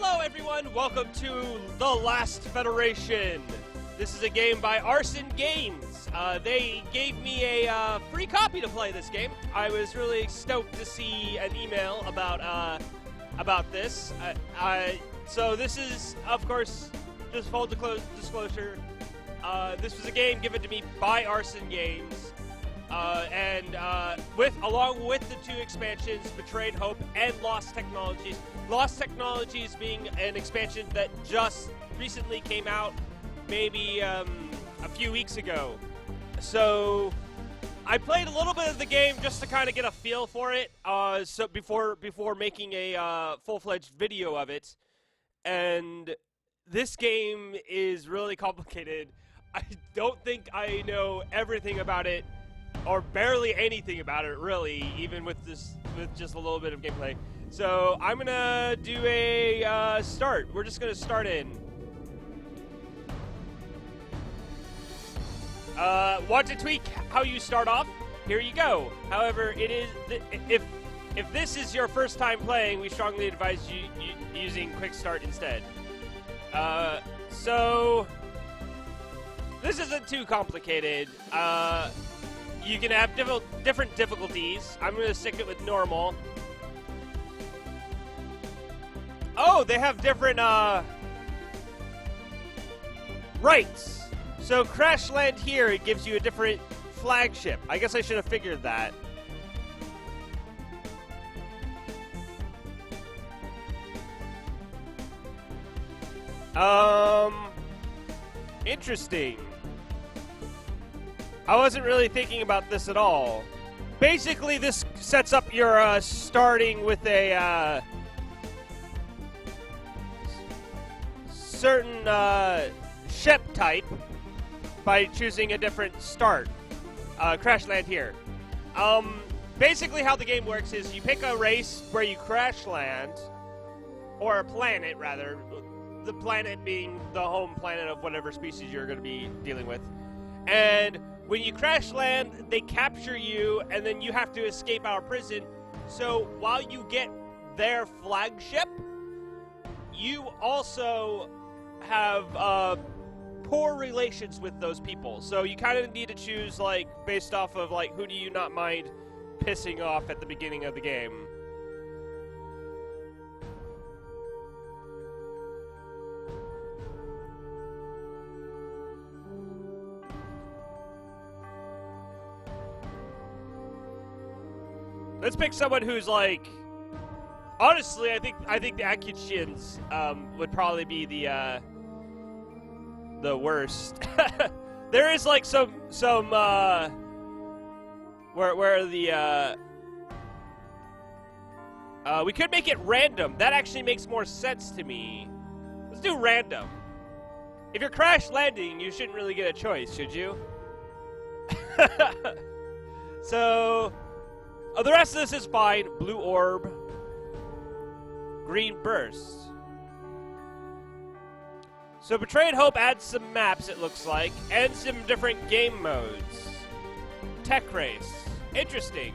Hello everyone, welcome to The Last Federation. This is a game by Arson Games. They gave me a free copy to play this game. I was really stoked to see an email about this. So this is, of course, just full disclosure, this was a game given to me by Arson Games. Along with the two expansions, Betrayed Hope and Lost Technologies. Lost Technologies being an expansion that just recently came out, maybe a few weeks ago. So I played a little bit of the game just to kind of get a feel for it. So before making a full-fledged video of it, and this game is really complicated. I don't think I know everything about it, or barely anything about it, really, even with just a little bit of gameplay. So I'm gonna do a start. We're just gonna start in. Want to tweak how you start off? Here you go. However, it is if this is your first time playing, we strongly advise you using Quick Start instead. So this isn't too complicated. You can have different difficulties. I'm going to stick it with normal. Oh, they have different rights. So Crash Land here, it gives you a different flagship. I guess I should have figured that. Interesting. I wasn't really thinking about this at all. Basically, this sets up your starting with a certain ship type by choosing a different start. Crash land here. Basically, how the game works is you pick a race where you crash land, or a planet rather. The planet being the home planet of whatever species you're going to be dealing with, and when you crash land, they capture you, and then you have to escape out of prison. So while you get their flagship, you also have poor relations with those people. So you kind of need to choose, like, based off of, like, who do you not mind pissing off at the beginning of the game. Let's pick someone who's like, honestly, I think the Akutshins would probably be the worst. There is like some where the we could make it random. That actually makes more sense to me. Let's do random. If you're crash landing, you shouldn't really get a choice, should you? So. Oh, the rest of this is fine. Blue orb. Green burst. So Betrayed Hope adds some maps, it looks like, and some different game modes. Tech race. Interesting.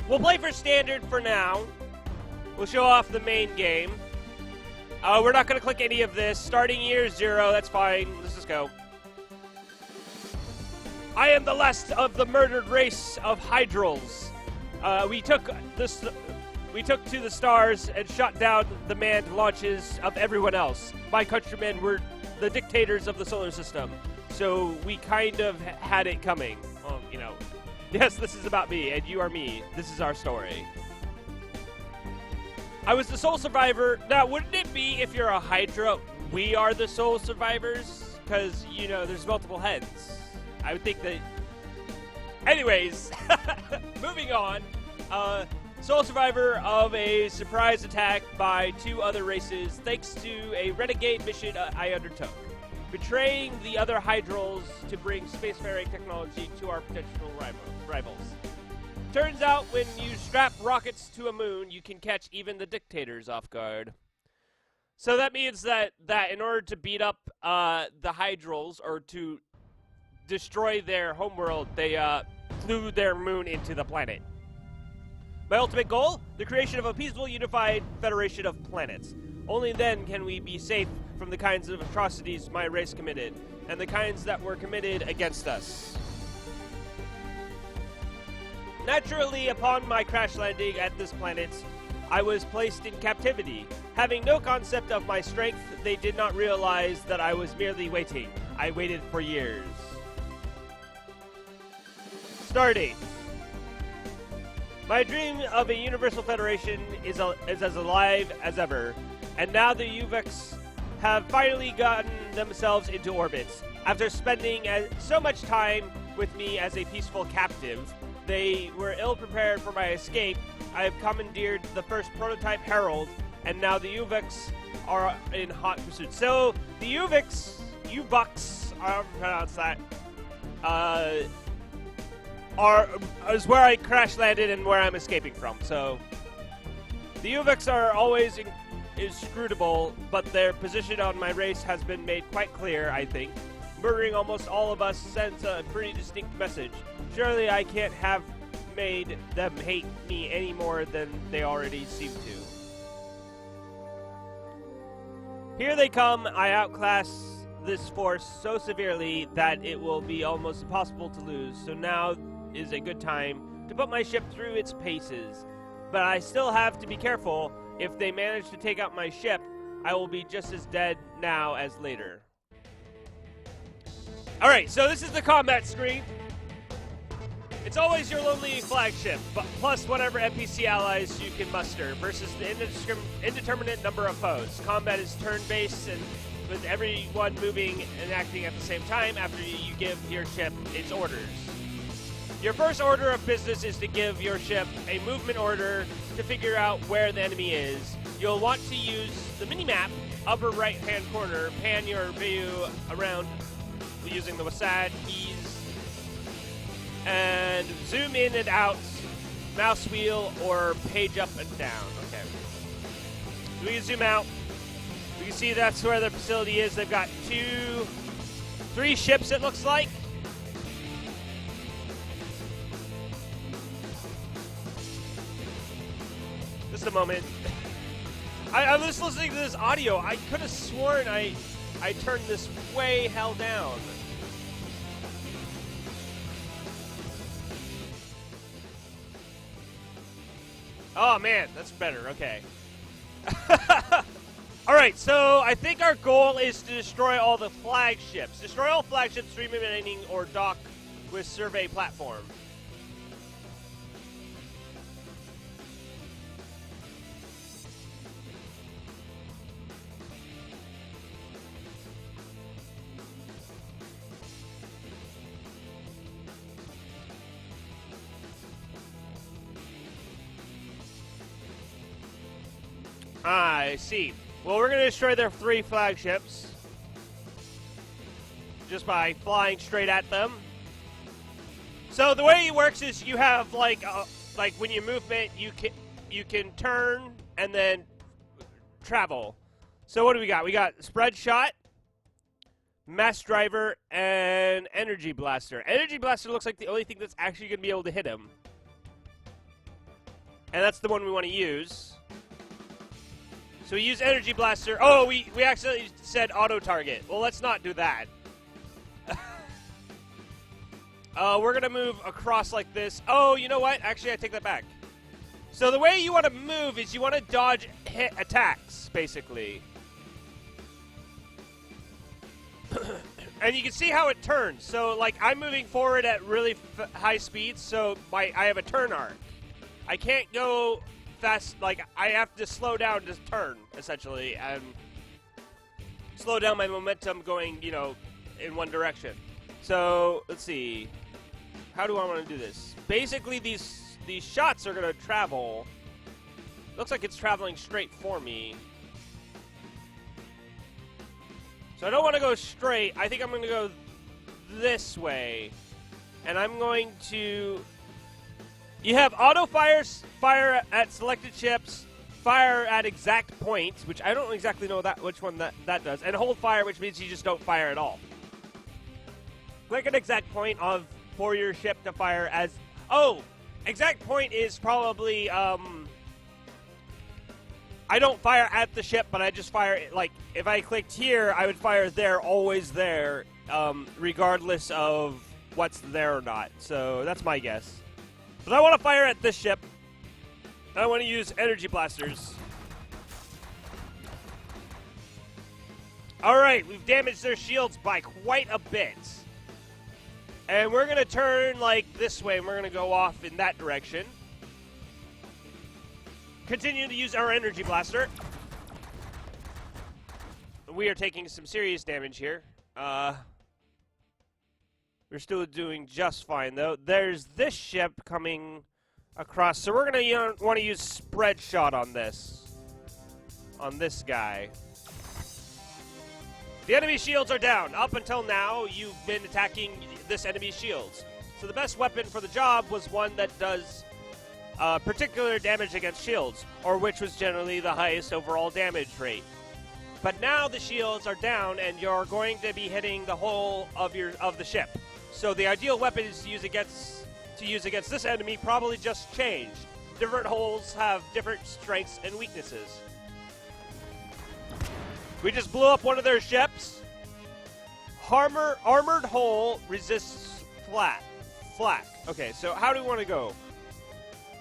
We'll play for standard for now. We'll show off the main game. We're not going to click any of this. Starting year 0, that's fine. Let's just go. I am the last of the murdered race of Hydrals. We took to the stars and shot down the manned launches of everyone else. My countrymen were the dictators of the solar system, so we kind of had it coming. Well, you know, yes, this is about me, and you are me. This is our story. I was the sole survivor. Now, wouldn't it be if you're a Hydra, we are the sole survivors? Because, you know, there's multiple heads. I would think that... Anyways, moving on. Sole survivor of a surprise attack by 2 other races thanks to a renegade mission I undertook. Betraying the other Hydrals to bring spacefaring technology to our potential rivals. Turns out when you strap rockets to a moon, you can catch even the dictators off guard. So that means that in order to beat up the Hydrals, or to destroy their homeworld, they flew their moon into the planet. My ultimate goal? The creation of a peaceful, unified federation of planets. Only then can we be safe from the kinds of atrocities my race committed, and the kinds that were committed against us. Naturally, upon my crash landing at this planet, I was placed in captivity. Having no concept of my strength, they did not realize that I was merely waiting. I waited for years. Stardate. My dream of a universal federation is as alive as ever, and now the UVEX have finally gotten themselves into orbits. After spending so much time with me as a peaceful captive, they were ill-prepared for my escape. I have commandeered the first prototype Herald, and now the UVEX are in hot pursuit. So, the UVEX, I don't pronounce that, is where I crash landed and where I'm escaping from. So, the UVEX are always inscrutable, but their position on my race has been made quite clear, I think. Murdering almost all of us sends a pretty distinct message. Surely I can't have made them hate me any more than they already seem to. Here they come. I outclass this force so severely that it will be almost impossible to lose. So now is a good time to put my ship through its paces. But I still have to be careful. If they manage to take out my ship, I will be just as dead now as later. Alright, so this is the combat screen. It's always your lonely flagship, but plus whatever NPC allies you can muster, versus the indeterminate number of foes. Combat is turn-based, and with everyone moving and acting at the same time after you give your ship its orders. Your first order of business is to give your ship a movement order to figure out where the enemy is. You'll want to use the mini-map, upper right-hand corner, pan your view around using the WASD keys, and zoom in and out, mouse wheel, or page up and down. Okay. So we can zoom out. We can see that's where their facility is. They've got 3 ships, it looks like. Just a moment. I was listening to this audio. I could have sworn I turned this way hell down. Oh man, that's better. Okay. Alright, so I think our goal is to destroy all the flagships. Destroy all flagships remaining or dock with survey platform. I see. Well, we're going to destroy their 3 flagships just by flying straight at them. So the way it works is you have like when you movement, you can turn and then travel. So what do we got? We got spread shot, mass driver, and energy blaster. Energy blaster looks like the only thing that's actually going to be able to hit him, and that's the one we want to use. So we use energy blaster. Oh, we actually said auto target. Well, let's not do that. We're gonna move across like this. Oh, you know what? Actually, I take that back. So the way you want to move is you want to dodge hit attacks, basically. And you can see how it turns. So, like, I'm moving forward at really high speeds, so I have a turn arc. I can't go fast, like, I have to slow down to turn, essentially, and slow down my momentum going, you know, in one direction. So, let's see. How do I want to do this? Basically, these shots are going to travel. Looks like it's traveling straight for me. So I don't want to go straight. I think I'm going to go this way. And I'm going to... You have auto fires, fire at selected ships, fire at exact points, which I don't exactly know which one that does, and hold fire, which means you just don't fire at all. Click an exact point for your ship to fire as... Oh! exact point is probably, I don't fire at the ship, but I just fire, like, if I clicked here, I would fire there, always there, regardless of what's there or not. So that's my guess. But I want to fire at this ship. I want to use energy blasters. Alright, we've damaged their shields by quite a bit. And we're going to turn, like, this way, and we're going to go off in that direction. Continue to use our energy blaster. We are taking some serious damage here. We're still doing just fine, though. There's this ship coming across, so we're going to want to use spread shot on this. On this guy. The enemy shields are down. Up until now, you've been attacking this enemy's shields. So the best weapon for the job was one that does particular damage against shields, or which was generally the highest overall damage rate. But now the shields are down, and you're going to be hitting the whole of the ship. So the ideal weapon is to use against this enemy probably just changed. Different holes have different strengths and weaknesses. We just blew up one of their ships. Armored hull resists flak. Okay, so how do we want to go?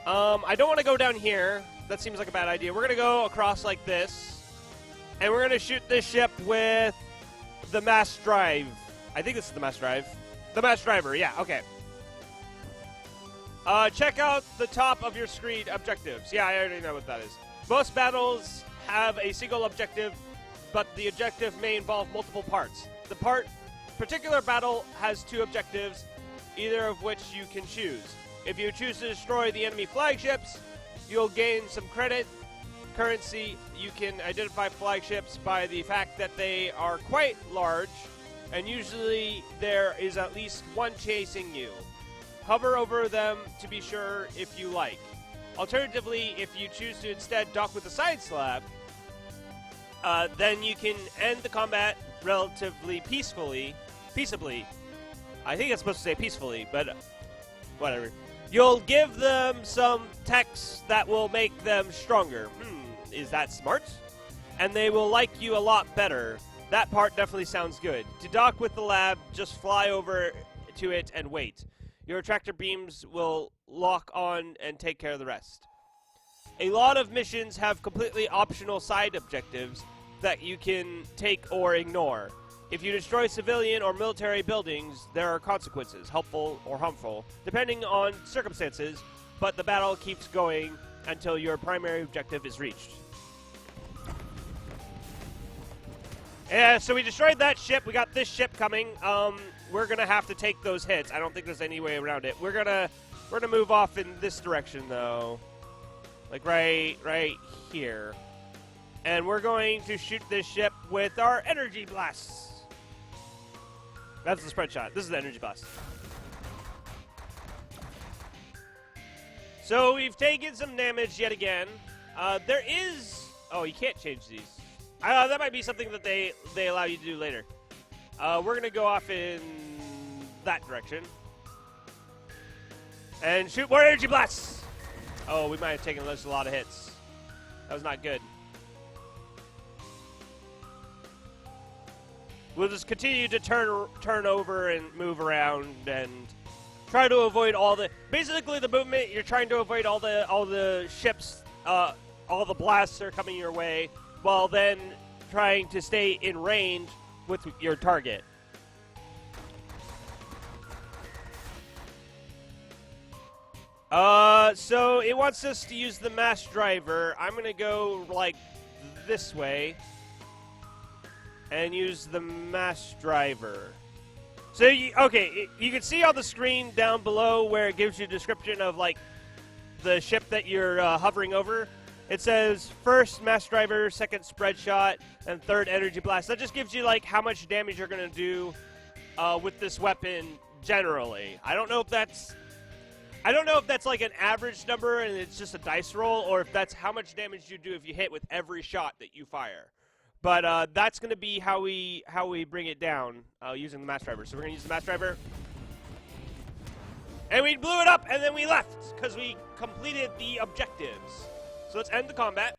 I don't want to go down here. That seems like a bad idea. We're going to go across like this. And we're going to shoot this ship with the mass drive. I think this is the mass drive. The mass driver, yeah, okay. Check out the top of your screen objectives. Yeah, I already know what that is. Most battles have a single objective, but the objective may involve multiple parts. The particular battle has two objectives, either of which you can choose. If you choose to destroy the enemy flagships, you'll gain some currency. You can identify flagships by the fact that they are quite large, and usually there is at least one chasing you. Hover over them to be sure if you like. Alternatively, if you choose to instead dock with a side slab, then you can end the combat relatively peaceably. I think it's supposed to say peacefully, but whatever. You'll give them some techs that will make them stronger. Is that smart? And they will like you a lot better. That part definitely sounds good. To dock with the lab, just fly over to it and wait. Your tractor beams will lock on and take care of the rest. A lot of missions have completely optional side objectives that you can take or ignore. If you destroy civilian or military buildings, there are consequences, helpful or harmful, depending on circumstances, but the battle keeps going until your primary objective is reached. Yeah, so we destroyed that ship. We got this ship coming. We're gonna have to take those hits. I don't think there's any way around it. We're gonna move off in this direction though, like right here, and we're going to shoot this ship with our energy blasts. That's the spread shot. This is the energy blast. So we've taken some damage yet again. There is... Oh, you can't change these. That might be something that they allow you to do later. We're going to go off in that direction. And shoot more energy blasts! Oh, we might have taken a lot of hits. That was not good. We'll just continue to turn over and move around and try to avoid all the... Basically, the movement, you're trying to avoid all the ships, all the blasts are coming your way, while then trying to stay in range with your target. So it wants us to use the mass driver. I'm going to go, like, this way and use the mass driver. So, you can see on the screen down below where it gives you a description of, like, the ship that you're hovering over. It says first mass driver, second spread shot, and third energy blast. That just gives you, like, how much damage you're going to do with this weapon generally. I don't know if that's like an average number and it's just a dice roll, or if that's how much damage you do if you hit with every shot that you fire. But that's going to be how we bring it down using the mass driver. So we're going to use the mass driver. And we blew it up, and then we left, because we completed the objectives. So let's end the combat.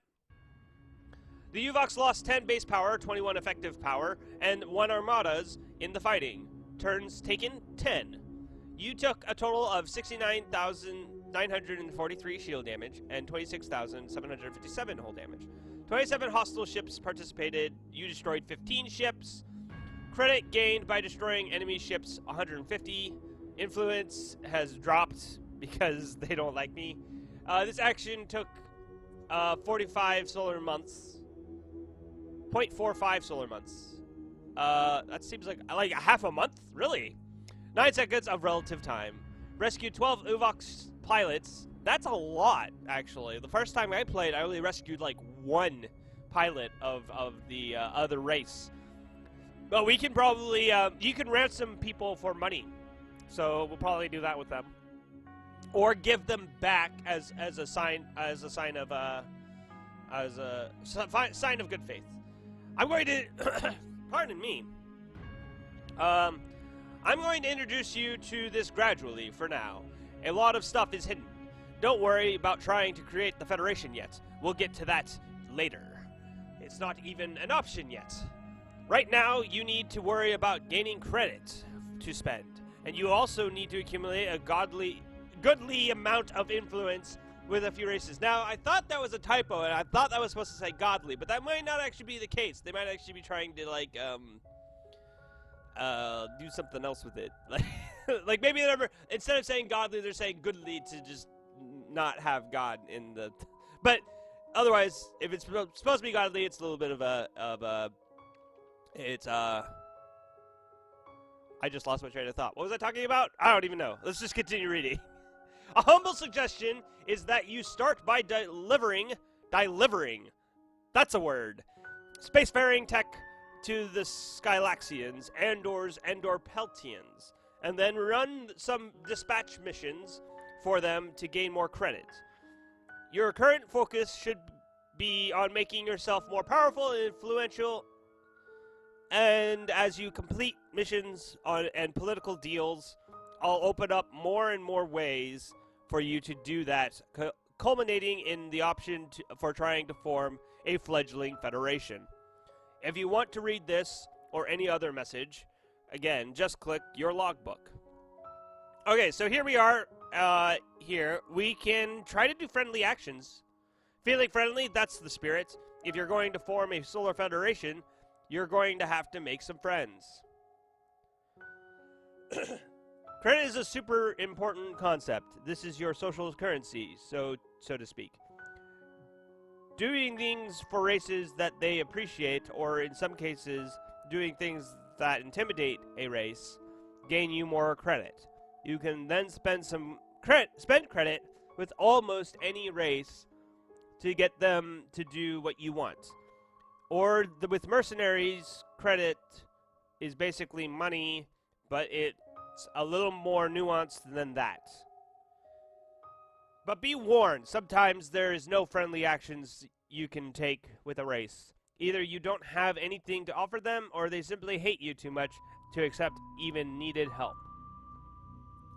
The UVOX lost 10 base power, 21 effective power, and 1 armadas in the fighting. Turns taken, 10. You took a total of 69,943 shield damage and 26,757 hull damage. 27 hostile ships participated. You destroyed 15 ships. Credit gained by destroying enemy ships, 150. Influence has dropped because they don't like me. This action took 45 solar months. 0.45 solar months. That seems like a half a month? Really? 9 seconds of relative time. Rescued 12 UVOX pilots. That's a lot, actually. The first time I played, I only rescued like 1 pilot of the other race. But we can probably, you can ransom people for money. So we'll probably do that with them. Or give them back as a sign of sign of good faith. I'm going to pardon me. I'm going to introduce you to this gradually for now. A lot of stuff is hidden. Don't worry about trying to create the Federation yet. We'll get to that later. It's not even an option yet. Right now, you need to worry about gaining credit to spend. And you also need to accumulate a goodly amount of influence with a few races. Now, I thought that was a typo, and I thought that was supposed to say godly, but that might not actually be the case. They might actually be trying to, like, do something else with it. Like maybe instead of saying godly, they're saying goodly to just not have God in the... But otherwise, if it's supposed to be godly, it's a little bit of a... I just lost my train of thought. What was I talking about? I don't even know. Let's just continue reading. A humble suggestion is that you start by delivering, that's a word, spacefaring tech to the Skylaxians, Andors, Andor Peltians, and then run some dispatch missions for them to gain more credit. Your current focus should be on making yourself more powerful and influential, and as you complete missions and political deals, I'll open up more and more ways for you to do that, culminating in the option for trying to form a fledgling federation. If you want to read this or any other message, again, just click your logbook. Okay, so here we are. Here, we can try to do friendly actions. Feeling friendly, that's the spirit. If you're going to form a solar federation, you're going to have to make some friends. Credit is a super important concept. This is your social currency, so to speak. Doing things for races that they appreciate, or in some cases, doing things that intimidate a race, gain you more credit. You can then spend credit with almost any race to get them to do what you want. Or with mercenaries, credit is basically money, but it's a little more nuanced than that. But be warned, sometimes there is no friendly actions you can take with a race. Either you don't have anything to offer them, or they simply hate you too much to accept even needed help.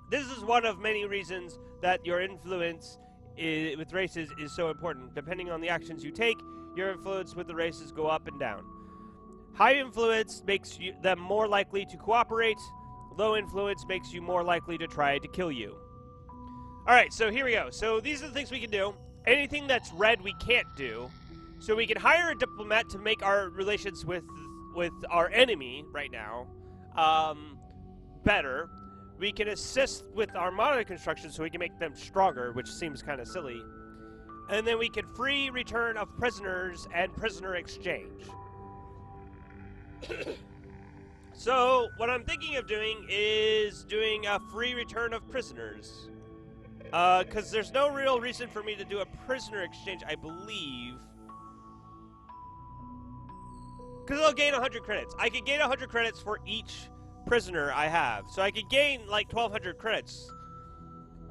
This is one of many reasons that your influence with races is so important. Depending on the actions you take, your influence with the races go up and down. High influence makes them more likely to cooperate. Low influence makes you more likely to try to kill you. Alright, so here we go. So these are the things we can do. Anything that's red we can't do. So we can hire a diplomat to make our relations with our enemy right now better. We can assist with armada construction so we can make them stronger, which seems kind of silly. And then we can free return of prisoners and prisoner exchange. So, what I'm thinking of doing is doing a free return of prisoners. Because there's no real reason for me to do a prisoner exchange, I believe. Because it'll gain 100 credits. I can gain 100 credits for each prisoner I have. So I could gain like 1,200 credits.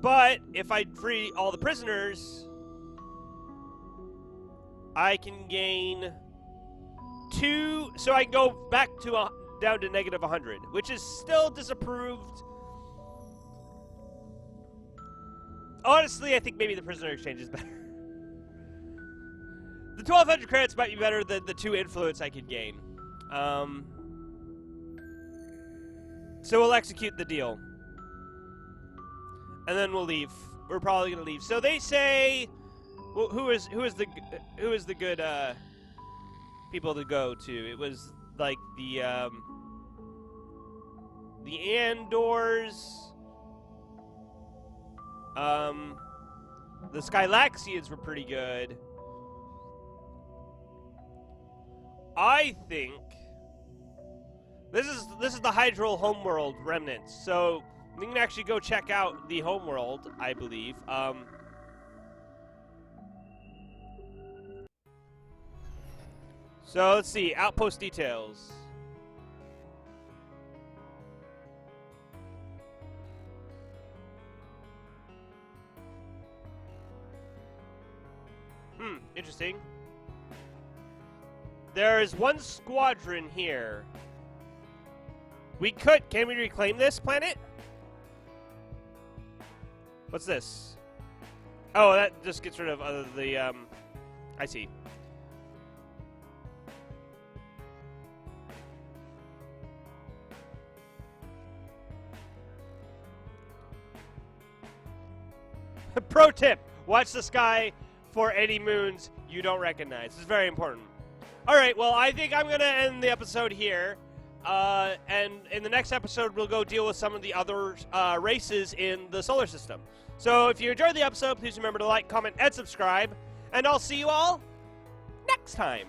But if I free all the prisoners, I can gain 2. So I can go back to down to negative 100, which is still disapproved. Honestly, I think maybe the prisoner exchange is better. The 1,200 credits might be better than the 2 influence I could gain. So we'll execute the deal. And then we'll leave. We're probably gonna leave. So they say, well, who is the good people to go to? It was like the Andors, the Skylaxians were pretty good. I think this is the Hydra homeworld remnants. So we can actually go check out the homeworld, I believe. So let's see, outpost details. Interesting. There is 1 squadron here. Can we reclaim this planet? What's this? Oh, that just gets rid of I see. Pro tip, watch the sky for any moons you don't recognize. This is very important. All right, well, I think I'm going to end the episode here. And in the next episode, we'll go deal with some of the other races in the solar system. So if you enjoyed the episode, please remember to like, comment, and subscribe. And I'll see you all next time.